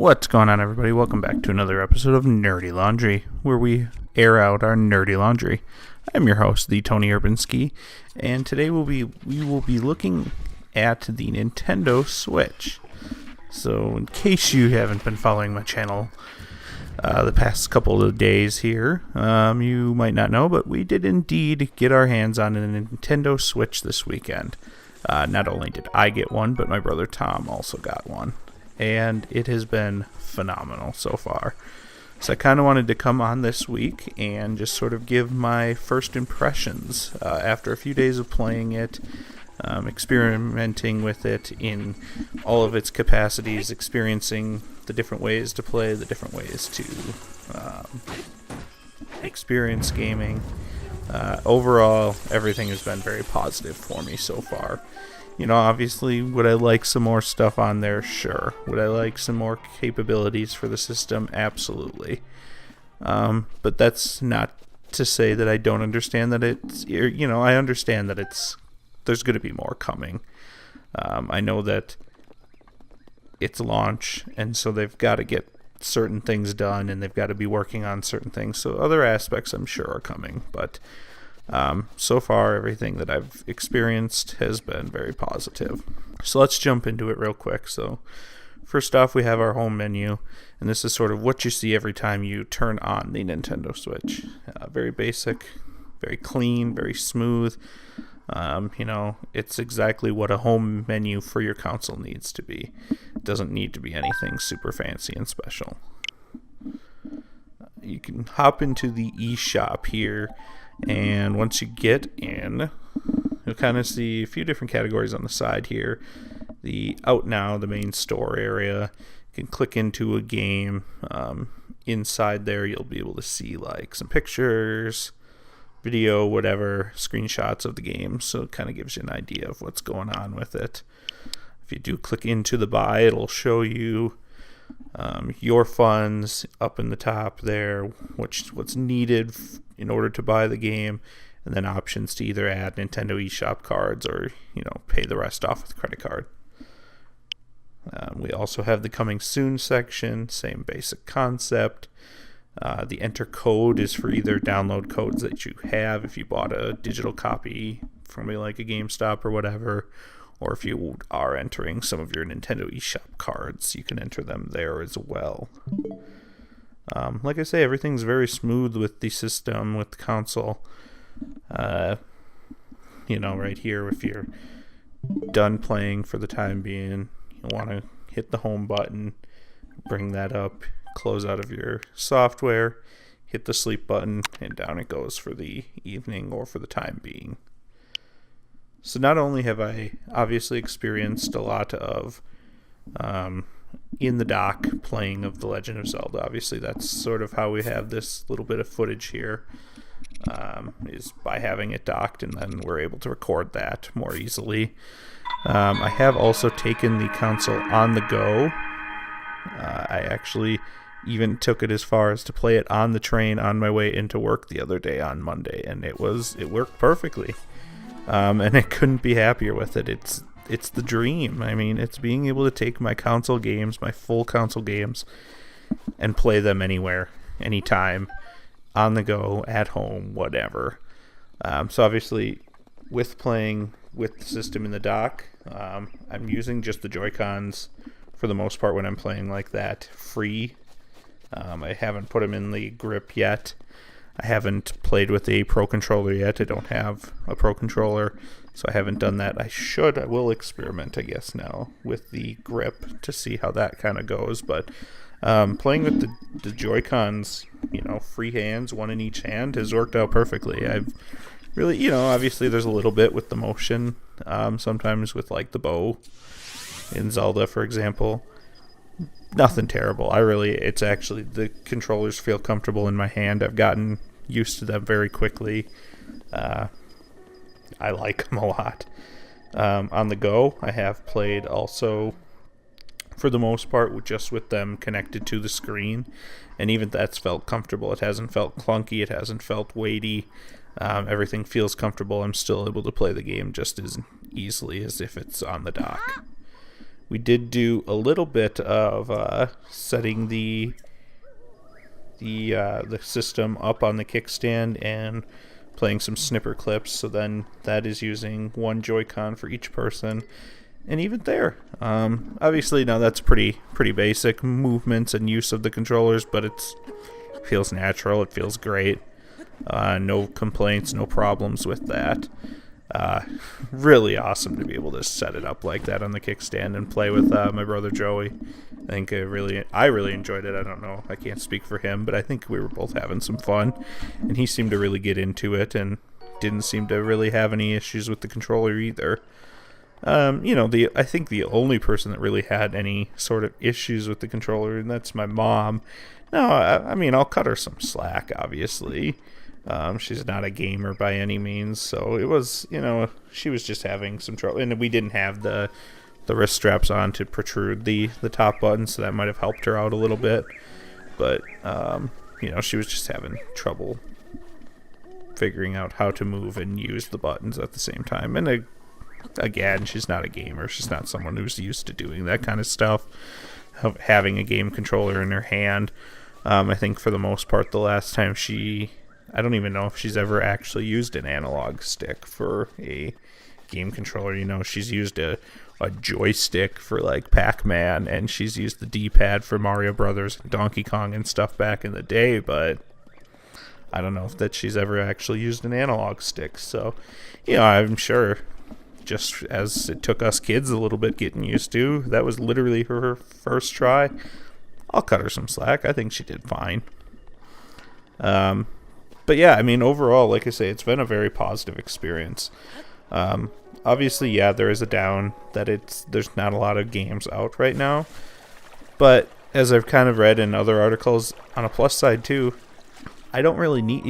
What's going on, everybody? Welcome back to another episode of Nerdy Laundry, where we air out our nerdy laundry. I'm your host, the Tony Urbanski, and today we will be looking at the Nintendo Switch. So, in case you haven't been following my channel the past couple of days here, you might not know, but we did indeed get our hands on a Nintendo Switch this weekend. Not only did I get one, but my brother Tom also got one. And it has been phenomenal so far. So I kind of wanted to come on this week and just sort of give my first impressions after a few days of playing it, experimenting with it in all of its capacities, experiencing the different ways to play, the different ways to experience gaming. Overall, everything has been very positive for me so far. You know, obviously, would I like some more stuff on there? Sure. Would I like some more capabilities for the system? Absolutely. But that's not to say that I don't understand that it's, you know, I understand that there's going to be more coming. I know that it's launch, and so they've got to get certain things done, and they've got to be working on certain things. So other aspects, I'm sure, are coming, but so far, everything that I've experienced has been very positive. So let's jump into it real quick. So first off, we have our home menu, and this is sort of what you see every time you turn on the Nintendo Switch. Very basic, very clean, very smooth. You know, it's exactly what a home menu for your console needs to be. It doesn't need to be anything super fancy and special. You can hop into the eShop here, and once you get in, you'll kind of see a few different categories on the side here. The Out Now, the main store area, you can click into a game. Inside there, you'll be able to see like some pictures, video, whatever, screenshots of the game. So it kind of gives you an idea of what's going on with it. If you do click into the buy, it'll show you your funds up in the top there, what's needed in order to buy the game, and then options to either add Nintendo eShop cards or, you know, pay the rest off with a credit card. We also have the coming soon section, same basic concept. The enter code is for either download codes that you have if you bought a digital copy from like a GameStop or whatever, or if you are entering some of your Nintendo eShop cards, you can enter them there as well. Like I say, everything's very smooth with the system, with the console. You know, right here, if you're done playing for the time being, you want to hit the home button, bring that up, close out of your software, hit the sleep button, and down it goes for the evening or for the time being. So not only have I obviously experienced a lot of in the dock playing of The Legend of Zelda. Obviously that's sort of how we have this little bit of footage here, is by having it docked, and then we're able to record that more easily. I have also taken the console on the go. I actually even took it as far as to play it on the train on my way into work the other day on Monday, and it worked perfectly. And I couldn't be happier with it. It's the dream. I mean, it's being able to take my console games, my full console games, and play them anywhere, anytime, on the go, at home, whatever. So obviously, with playing with the system in the dock, I'm using just the Joy-Cons for the most part when I'm playing like that, free. I haven't put them in the grip yet. I haven't played with a Pro Controller yet. I don't have a Pro Controller, so I haven't done that. I will experiment, I guess, now with the grip to see how that kind of goes. But playing with the Joy-Cons, you know, free hands, one in each hand, has worked out perfectly. I've really, you know, obviously there's a little bit with the motion, sometimes with like the bow in Zelda, for example. Nothing terrible. It's actually, the controllers feel comfortable in my hand. I've gotten used to them very quickly. I like them a lot. On the go, I have played also, for the most part, just with them connected to the screen, and even that's felt comfortable. It hasn't felt clunky. It hasn't felt weighty. Everything feels comfortable. I'm still able to play the game just as easily as if it's on the dock. We did do a little bit of setting the system up on the kickstand and playing some snipper clips. So then that is using one Joy-Con for each person. And even there, obviously now that's pretty basic movements and use of the controllers, but it feels natural. It feels great. No complaints, no problems with that. Really awesome to be able to set it up like that on the kickstand and play with my brother Joey. I think I really enjoyed it. I don't know, I can't speak for him, but I think we were both having some fun, and he seemed to really get into it and didn't seem to really have any issues with the controller either. I think the only person that really had any sort of issues with the controller, and that's my mom. No, I mean, I'll cut her some slack, obviously. She's not a gamer by any means, so it was, she was just having some trouble. And we didn't have the wrist straps on to protrude the top button, so that might have helped her out a little bit. But, she was just having trouble figuring out how to move and use the buttons at the same time. And again, she's not a gamer. She's not someone who's used to doing that kind of stuff, having a game controller in her hand. I think for the most part, the last time I don't even know if she's ever actually used an analog stick for a game controller. She's used a joystick for like Pac-Man, and she's used the D-pad for Mario Brothers and Donkey Kong and stuff back in the day, but I don't know if that she's ever actually used an analog stick. So, I'm sure just as it took us kids a little bit getting used to, that was literally her first try. I'll cut her some slack. I think she did fine. But yeah, I mean, overall, like I say, it's been a very positive experience. Obviously, yeah, there is a down that there's not a lot of games out right now. But as I've kind of read in other articles, on a plus side too, I don't really need,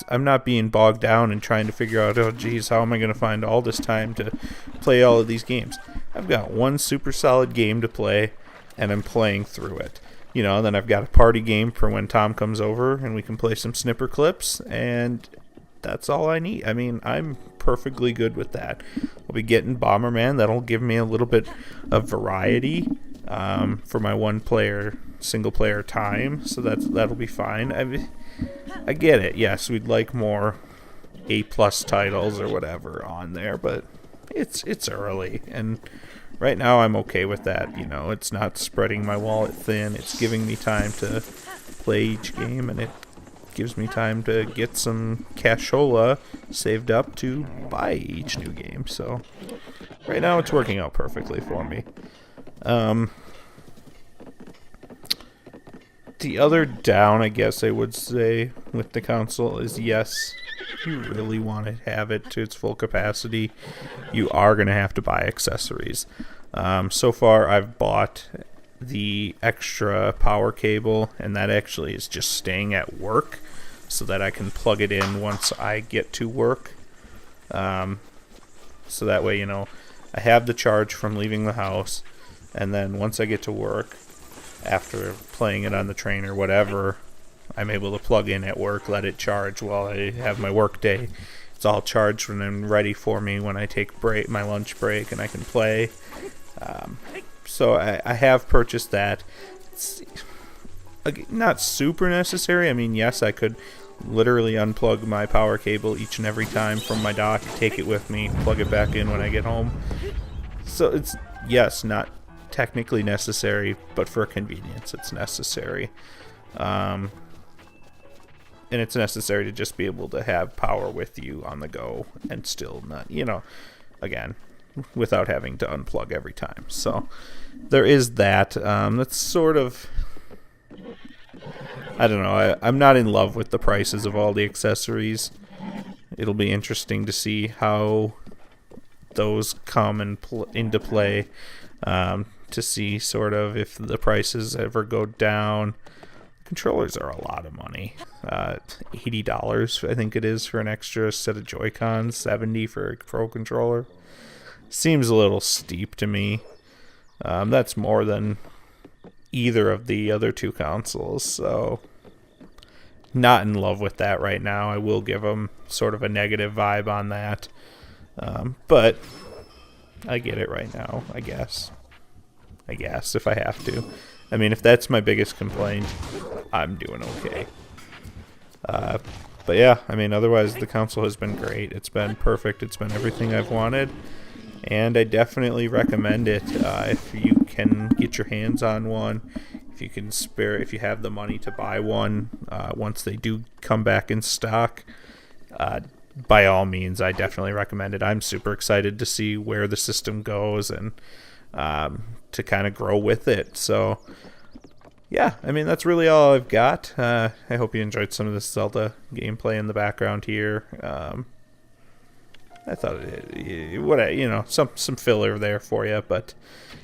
I'm not being bogged down and trying to figure out, oh geez, how am I going to find all this time to play all of these games? I've got one super solid game to play, and I'm playing through it. Then I've got a party game for when Tom comes over and we can play some snipper clips, and that's all I need. I mean, I'm perfectly good with that. I'll be getting Bomberman. That'll give me a little bit of variety for my single player time, so that'll be fine. I get it. Yes, we'd like more A+ titles or whatever on there, but it's early, and right now I'm okay with that. It's not spreading my wallet thin. It's giving me time to play each game, and it gives me time to get some cashola saved up to buy each new game. So right now it's working out perfectly for me. The other down, I guess I would say, with the console is, yes, if you really want to have it to its full capacity, you are going to have to buy accessories. So far, I've bought the extra power cable, and that actually is just staying at work so that I can plug it in once I get to work. So that way, I have the charge from leaving the house, and then once I get to work, after playing it on the train or whatever, I'm able to plug in at work, let it charge while I have my work day. It's all charged and ready for me when I take my lunch break, and I can play. So I have purchased that. It's not super necessary. I mean, yes, I could literally unplug my power cable each and every time from my dock, take it with me, plug it back in when I get home. So it's, yes, not technically necessary, but for convenience it's necessary. And it's necessary to just be able to have power with you on the go and still not, again, without having to unplug every time. So there is that. That's sort of, I don't know, I'm not in love with the prices of all the accessories. It'll be interesting to see how those come into play, to see sort of if the prices ever go down. Controllers are a lot of money. $80, I think it is, for an extra set of Joy-Cons, $70 for a Pro controller. Seems a little steep to me. That's more than either of the other two consoles, so not in love with that right now. I will give them sort of a negative vibe on that, but I get it right now, I guess. I guess, if I have to. I mean, if that's my biggest complaint, I'm doing okay. But yeah, I mean, otherwise the console has been great. It's been perfect. It's been everything I've wanted. And I definitely recommend it if you can get your hands on one. If you can spare, if you have the money to buy one, once they do come back in stock, by all means, I definitely recommend it. I'm super excited to see where the system goes and to kind of grow with it. So yeah, I mean, that's really all I've got. I hope you enjoyed some of this Zelda gameplay in the background here. I thought some filler there for you, but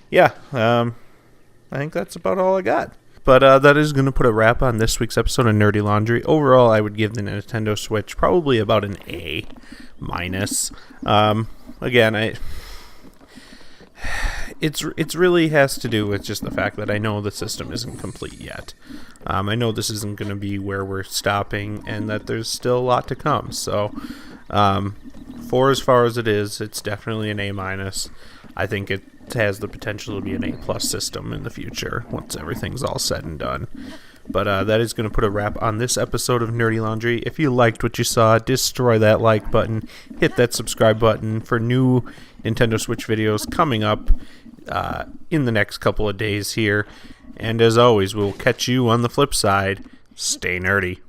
yeah, I think that's about all I got. But that is going to put a wrap on this week's episode of Nerdy Laundry. Overall, I would give the Nintendo Switch probably about an A-. Again, it's really has to do with just the fact that I know the system isn't complete yet. I know this isn't going to be where we're stopping, and that there's still a lot to come. So, for as far as it is, it's definitely an A-. I think it has the potential to be an A+ system in the future once everything's all said and done. But that is going to put a wrap on this episode of Nerdy Laundry. If you liked what you saw, destroy that like button, hit that subscribe button for new Nintendo Switch videos coming up in the next couple of days here. And as always, we'll catch you on the flip side. Stay nerdy.